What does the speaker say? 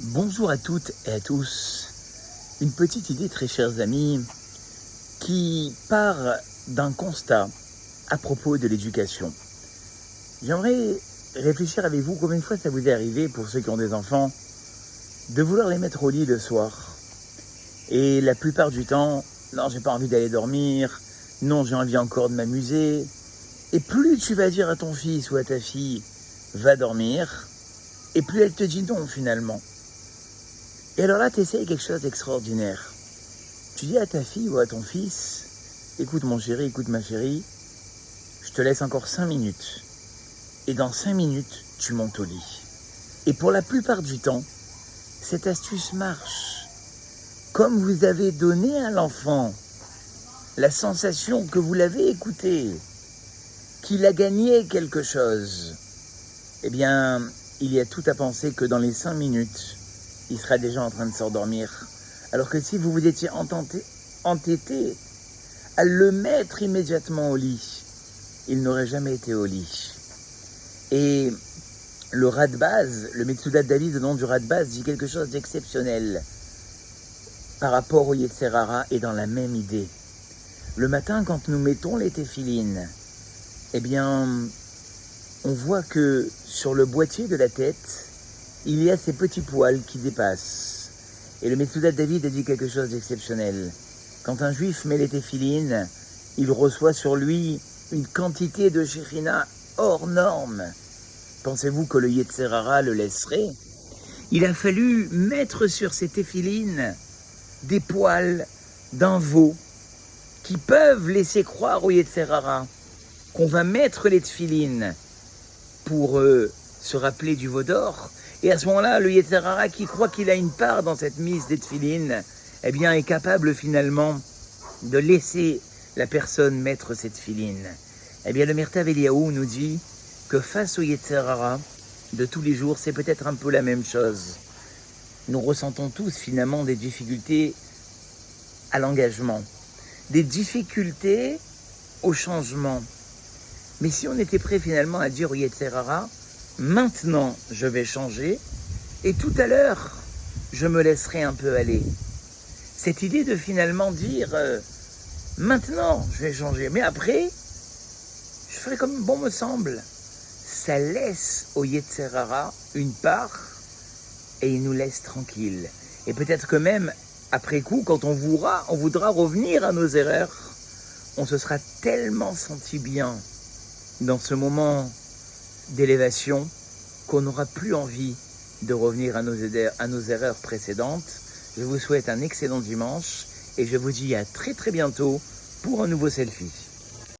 Bonjour à toutes et à tous. Une petite idée, très chers amis, qui part d'un constat à propos de l'éducation. J'aimerais réfléchir avec vous combien de fois ça vous est arrivé, pour ceux qui ont des enfants, de vouloir les mettre au lit le soir. Et la plupart du temps, non, j'ai pas envie d'aller dormir, non, j'ai envie encore de m'amuser. Et plus tu vas dire à ton fils ou à ta fille, va dormir, et plus elle te dit non finalement. Et alors là, tu essayes quelque chose d'extraordinaire. Tu dis à ta fille ou à ton fils, écoute mon chéri, écoute ma chérie, je te laisse encore 5 minutes. Et dans 5 minutes, tu montes au lit. Et pour la plupart du temps, cette astuce marche. Comme vous avez donné à l'enfant la sensation que vous l'avez écouté, qu'il a gagné quelque chose, eh bien, il y a tout à penser que dans les 5 minutes, il sera déjà en train de s'endormir. Alors que si vous vous étiez entêté à le mettre immédiatement au lit, il n'aurait jamais été au lit. Et le Radbaz, le Metsudat David, le nom du Radbaz, dit quelque chose d'exceptionnel par rapport au Yetzer Hara et dans la même idée. Le matin, quand nous mettons les téphilines, eh bien, on voit que sur le boîtier de la tête, il y a ces petits poils qui dépassent. Et le Metsudat David a dit quelque chose d'exceptionnel. Quand un juif met les téphilines, il reçoit sur lui une quantité de Shekhinah hors norme. Pensez-vous que le Yetzer Hara le laisserait? Il a fallu mettre sur ces téphilines des poils d'un veau qui peuvent laisser croire au Yetzer Hara qu'on va mettre les téphilines pour se rappeler du veau d'or. Et à ce moment-là, le Yetzer Hara, qui croit qu'il a une part dans cette mise des téphilines, eh bien, est capable finalement de laisser la personne mettre cette téphilines. Eh bien, le Mirtav Eliyahu nous dit que face au Yetzer Hara de tous les jours, c'est peut-être un peu la même chose. Nous ressentons tous finalement des difficultés à l'engagement, des difficultés au changement. Mais si on était prêt finalement à dire au Yetzer Hara, maintenant je vais changer et tout à l'heure je me laisserai un peu aller. Cette idée de finalement dire maintenant je vais changer, mais après je ferai comme bon me semble. Ça laisse au Yetzer Hara une part et il nous laisse tranquille. Et peut-être que même après coup, quand on voudra revenir à nos erreurs, on se sera tellement senti bien dans ce moment d'élévation qu'on n'aura plus envie de revenir à nos erreurs précédentes. Je vous souhaite un excellent dimanche et je vous dis à très très bientôt pour un nouveau selfie.